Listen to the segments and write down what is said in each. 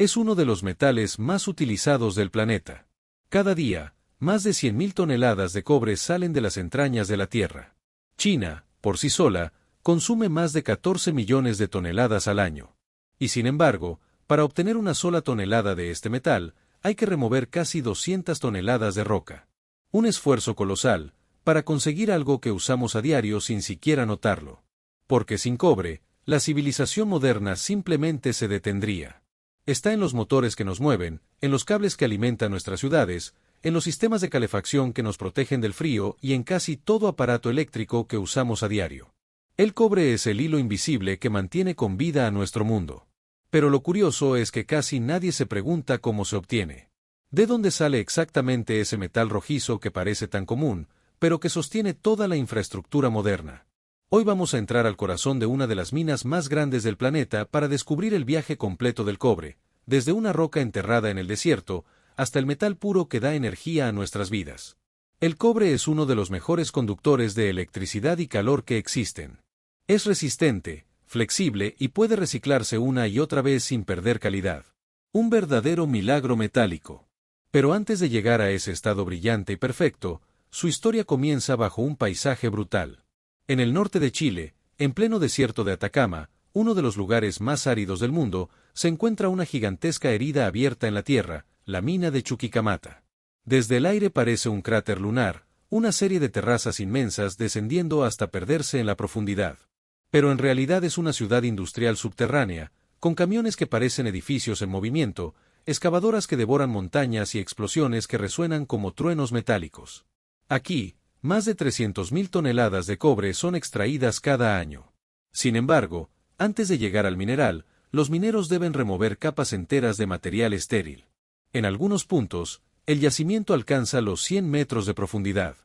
Es uno de los metales más utilizados del planeta. Cada día, más de 100.000 toneladas de cobre salen de las entrañas de la Tierra. China, por sí sola, consume más de 14 millones de toneladas al año. Y sin embargo, para obtener una sola tonelada de este metal, hay que remover casi 200 toneladas de roca. Un esfuerzo colosal, para conseguir algo que usamos a diario sin siquiera notarlo. Porque sin cobre, la civilización moderna simplemente se detendría. Está en los motores que nos mueven, en los cables que alimentan nuestras ciudades, en los sistemas de calefacción que nos protegen del frío y en casi todo aparato eléctrico que usamos a diario. El cobre es el hilo invisible que mantiene con vida a nuestro mundo. Pero lo curioso es que casi nadie se pregunta cómo se obtiene. ¿De dónde sale exactamente ese metal rojizo que parece tan común, pero que sostiene toda la infraestructura moderna? Hoy vamos a entrar al corazón de una de las minas más grandes del planeta para descubrir el viaje completo del cobre, desde una roca enterrada en el desierto, hasta el metal puro que da energía a nuestras vidas. El cobre es uno de los mejores conductores de electricidad y calor que existen. Es resistente, flexible y puede reciclarse una y otra vez sin perder calidad. Un verdadero milagro metálico. Pero antes de llegar a ese estado brillante y perfecto, su historia comienza bajo un paisaje brutal. En el norte de Chile, en pleno desierto de Atacama, uno de los lugares más áridos del mundo, se encuentra una gigantesca herida abierta en la tierra, la mina de Chuquicamata. Desde el aire parece un cráter lunar, una serie de terrazas inmensas descendiendo hasta perderse en la profundidad. Pero en realidad es una ciudad industrial subterránea, con camiones que parecen edificios en movimiento, excavadoras que devoran montañas y explosiones que resuenan como truenos metálicos. Aquí, más de 300.000 toneladas de cobre son extraídas cada año. Sin embargo, antes de llegar al mineral, los mineros deben remover capas enteras de material estéril. En algunos puntos, el yacimiento alcanza los 100 metros de profundidad.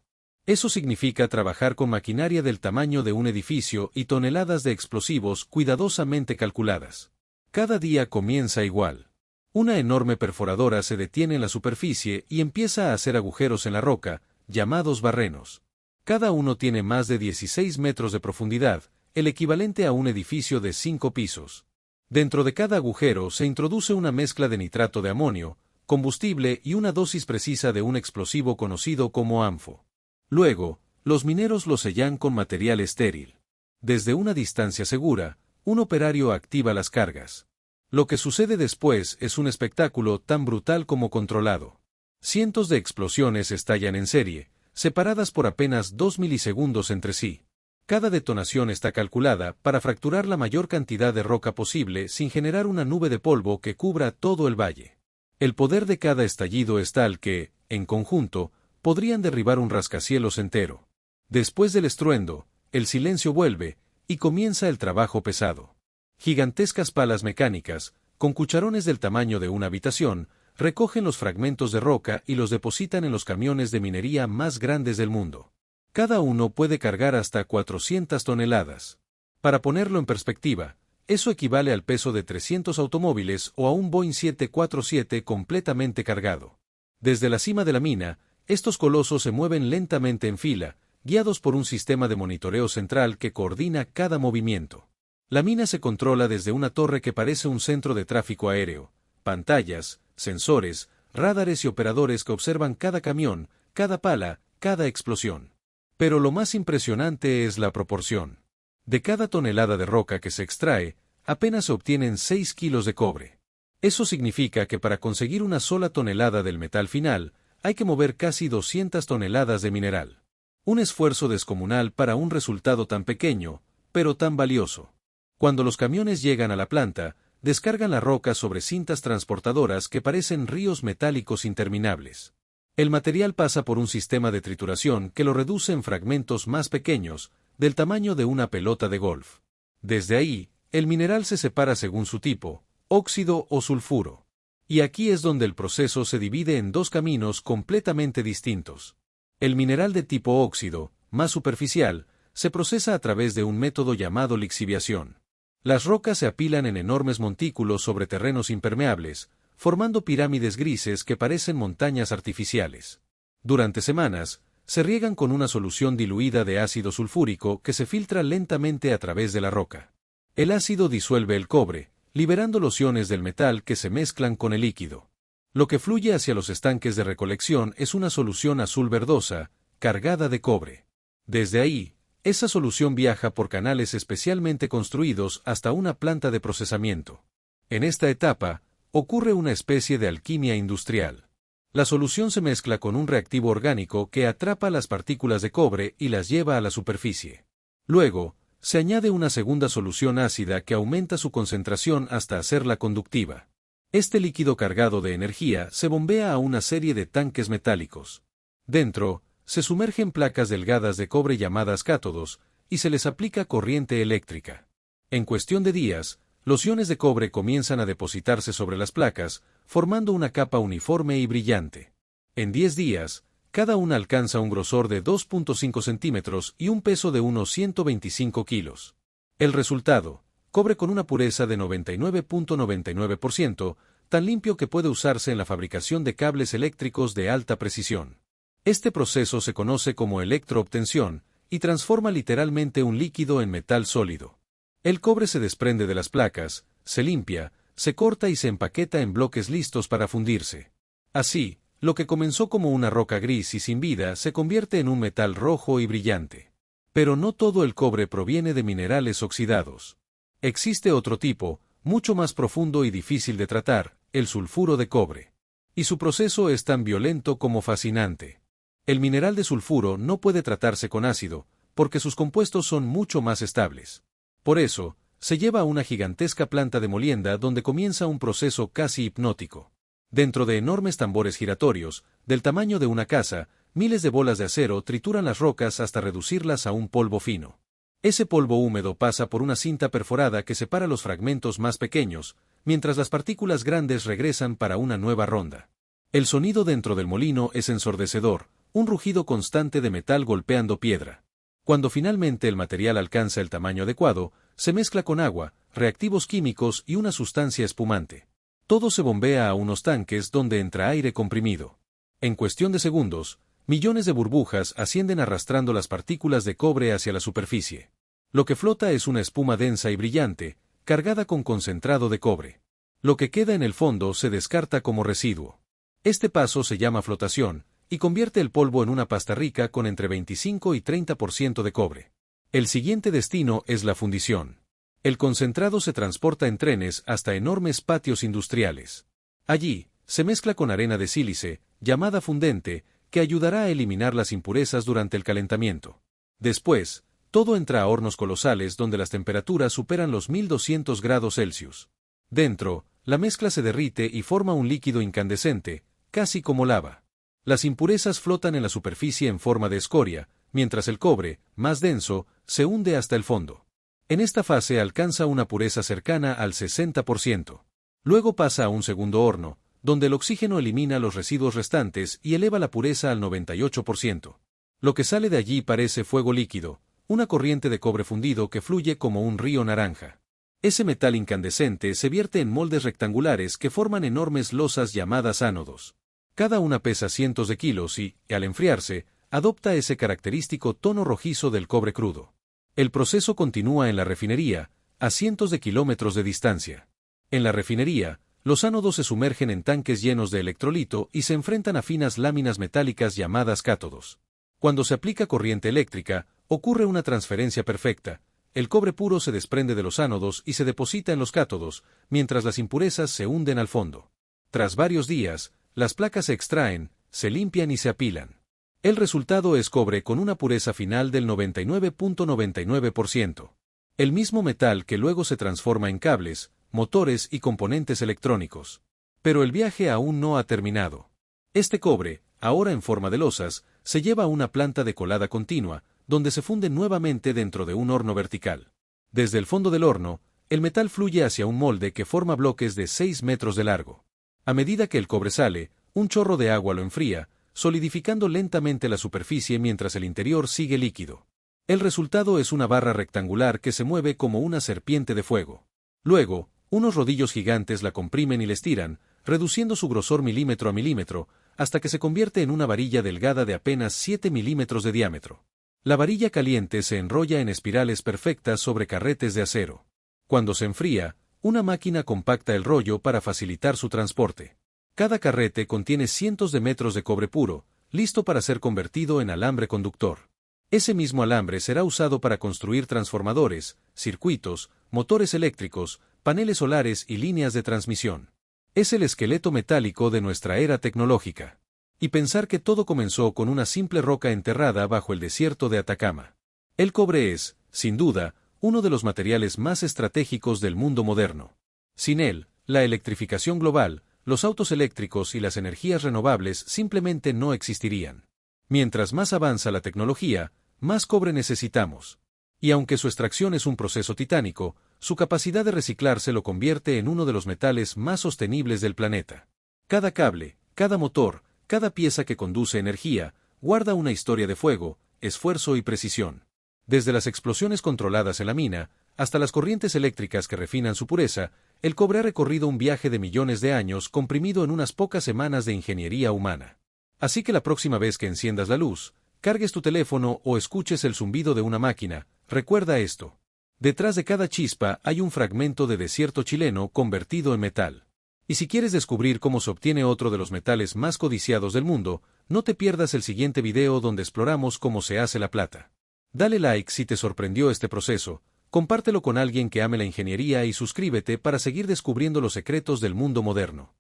Eso significa trabajar con maquinaria del tamaño de un edificio y toneladas de explosivos cuidadosamente calculadas. Cada día comienza igual. Una enorme perforadora se detiene en la superficie y empieza a hacer agujeros en la roca, llamados barrenos. Cada uno tiene más de 16 metros de profundidad, el equivalente a un edificio de 5 pisos. Dentro de cada agujero se introduce una mezcla de nitrato de amonio, combustible y una dosis precisa de un explosivo conocido como ANFO. Luego, los mineros lo sellan con material estéril. Desde una distancia segura, un operario activa las cargas. Lo que sucede después es un espectáculo tan brutal como controlado. Cientos de explosiones estallan en serie, separadas por apenas 2 milisegundos entre sí. Cada detonación está calculada para fracturar la mayor cantidad de roca posible sin generar una nube de polvo que cubra todo el valle. El poder de cada estallido es tal que, en conjunto, podrían derribar un rascacielos entero. Después del estruendo, el silencio vuelve, y comienza el trabajo pesado. Gigantescas palas mecánicas, con cucharones del tamaño de una habitación, recogen los fragmentos de roca y los depositan en los camiones de minería más grandes del mundo. Cada uno puede cargar hasta 400 toneladas. Para ponerlo en perspectiva, eso equivale al peso de 300 automóviles o a un Boeing 747 completamente cargado. Desde la cima de la mina, estos colosos se mueven lentamente en fila, guiados por un sistema de monitoreo central que coordina cada movimiento. La mina se controla desde una torre que parece un centro de tráfico aéreo, pantallas, sensores, radares y operadores que observan cada camión, cada pala, cada explosión. Pero lo más impresionante es la proporción. De cada tonelada de roca que se extrae, apenas se obtienen 6 kilos de cobre. Eso significa que para conseguir una sola tonelada del metal final, hay que mover casi 200 toneladas de mineral. Un esfuerzo descomunal para un resultado tan pequeño, pero tan valioso. Cuando los camiones llegan a la planta, descargan la roca sobre cintas transportadoras que parecen ríos metálicos interminables. El material pasa por un sistema de trituración que lo reduce en fragmentos más pequeños, del tamaño de una pelota de golf. Desde ahí, el mineral se separa según su tipo, óxido o sulfuro. Y aquí es donde el proceso se divide en dos caminos completamente distintos. El mineral de tipo óxido, más superficial, se procesa a través de un método llamado lixiviación. Las rocas se apilan en enormes montículos sobre terrenos impermeables, formando pirámides grises que parecen montañas artificiales. Durante semanas, se riegan con una solución diluida de ácido sulfúrico que se filtra lentamente a través de la roca. El ácido disuelve el cobre, liberando los iones del metal que se mezclan con el líquido. Lo que fluye hacia los estanques de recolección es una solución azul verdosa, cargada de cobre. Desde ahí, esa solución viaja por canales especialmente construidos hasta una planta de procesamiento. En esta etapa, ocurre una especie de alquimia industrial. La solución se mezcla con un reactivo orgánico que atrapa las partículas de cobre y las lleva a la superficie. Luego, se añade una segunda solución ácida que aumenta su concentración hasta hacerla conductiva. Este líquido cargado de energía se bombea a una serie de tanques metálicos. Dentro, se sumergen placas delgadas de cobre llamadas cátodos, y se les aplica corriente eléctrica. En cuestión de días, los iones de cobre comienzan a depositarse sobre las placas, formando una capa uniforme y brillante. En 10 días, cada una alcanza un grosor de 2.5 centímetros y un peso de unos 125 kilos. El resultado, cobre con una pureza de 99.99%, tan limpio que puede usarse en la fabricación de cables eléctricos de alta precisión. Este proceso se conoce como electroobtención y transforma literalmente un líquido en metal sólido. El cobre se desprende de las placas, se limpia, se corta y se empaqueta en bloques listos para fundirse. Así, lo que comenzó como una roca gris y sin vida se convierte en un metal rojo y brillante. Pero no todo el cobre proviene de minerales oxidados. Existe otro tipo, mucho más profundo y difícil de tratar, el sulfuro de cobre. Y su proceso es tan violento como fascinante. El mineral de sulfuro no puede tratarse con ácido, porque sus compuestos son mucho más estables. Por eso, se lleva a una gigantesca planta de molienda donde comienza un proceso casi hipnótico. Dentro de enormes tambores giratorios, del tamaño de una casa, miles de bolas de acero trituran las rocas hasta reducirlas a un polvo fino. Ese polvo húmedo pasa por una cinta perforada que separa los fragmentos más pequeños, mientras las partículas grandes regresan para una nueva ronda. El sonido dentro del molino es ensordecedor, un rugido constante de metal golpeando piedra. Cuando finalmente el material alcanza el tamaño adecuado, se mezcla con agua, reactivos químicos y una sustancia espumante. Todo se bombea a unos tanques donde entra aire comprimido. En cuestión de segundos, millones de burbujas ascienden arrastrando las partículas de cobre hacia la superficie. Lo que flota es una espuma densa y brillante, cargada con concentrado de cobre. Lo que queda en el fondo se descarta como residuo. Este paso se llama flotación, y convierte el polvo en una pasta rica con entre 25 y 30% de cobre. El siguiente destino es la fundición. El concentrado se transporta en trenes hasta enormes patios industriales. Allí, se mezcla con arena de sílice, llamada fundente, que ayudará a eliminar las impurezas durante el calentamiento. Después, todo entra a hornos colosales donde las temperaturas superan los 1200 grados Celsius. Dentro, la mezcla se derrite y forma un líquido incandescente, casi como lava. Las impurezas flotan en la superficie en forma de escoria, mientras el cobre, más denso, se hunde hasta el fondo. En esta fase alcanza una pureza cercana al 60%. Luego pasa a un segundo horno, donde el oxígeno elimina los residuos restantes y eleva la pureza al 98%. Lo que sale de allí parece fuego líquido, una corriente de cobre fundido que fluye como un río naranja. Ese metal incandescente se vierte en moldes rectangulares que forman enormes losas llamadas ánodos. Cada una pesa cientos de kilos y, al enfriarse, adopta ese característico tono rojizo del cobre crudo. El proceso continúa en la refinería, a cientos de kilómetros de distancia. En la refinería, los ánodos se sumergen en tanques llenos de electrolito y se enfrentan a finas láminas metálicas llamadas cátodos. Cuando se aplica corriente eléctrica, ocurre una transferencia perfecta. El cobre puro se desprende de los ánodos y se deposita en los cátodos, mientras las impurezas se hunden al fondo. Tras varios días, las placas se extraen, se limpian y se apilan. El resultado es cobre con una pureza final del 99.99%. El mismo metal que luego se transforma en cables, motores y componentes electrónicos. Pero el viaje aún no ha terminado. Este cobre, ahora en forma de losas, se lleva a una planta de colada continua, donde se funde nuevamente dentro de un horno vertical. Desde el fondo del horno, el metal fluye hacia un molde que forma bloques de 6 metros de largo. A medida que el cobre sale, un chorro de agua lo enfría, solidificando lentamente la superficie mientras el interior sigue líquido. El resultado es una barra rectangular que se mueve como una serpiente de fuego. Luego, unos rodillos gigantes la comprimen y la estiran, reduciendo su grosor milímetro a milímetro, hasta que se convierte en una varilla delgada de apenas 7 milímetros de diámetro. La varilla caliente se enrolla en espirales perfectas sobre carretes de acero. Cuando se enfría, Una máquina compacta el rollo para facilitar su transporte. Cada carrete contiene cientos de metros de cobre puro, listo para ser convertido en alambre conductor. Ese mismo alambre será usado para construir transformadores, circuitos, motores eléctricos, paneles solares y líneas de transmisión. Es el esqueleto metálico de nuestra era tecnológica. Y pensar que todo comenzó con una simple roca enterrada bajo el desierto de Atacama. El cobre es, sin duda, uno de los materiales más estratégicos del mundo moderno. Sin él, la electrificación global, los autos eléctricos y las energías renovables simplemente no existirían. Mientras más avanza la tecnología, más cobre necesitamos. Y aunque su extracción es un proceso titánico, su capacidad de reciclarse lo convierte en uno de los metales más sostenibles del planeta. Cada cable, cada motor, cada pieza que conduce energía, guarda una historia de fuego, esfuerzo y precisión. Desde las explosiones controladas en la mina, hasta las corrientes eléctricas que refinan su pureza, el cobre ha recorrido un viaje de millones de años comprimido en unas pocas semanas de ingeniería humana. Así que la próxima vez que enciendas la luz, cargues tu teléfono o escuches el zumbido de una máquina, recuerda esto. Detrás de cada chispa hay un fragmento de desierto chileno convertido en metal. Y si quieres descubrir cómo se obtiene otro de los metales más codiciados del mundo, no te pierdas el siguiente video donde exploramos cómo se hace la plata. Dale like si te sorprendió este proceso, compártelo con alguien que ame la ingeniería y suscríbete para seguir descubriendo los secretos del mundo moderno.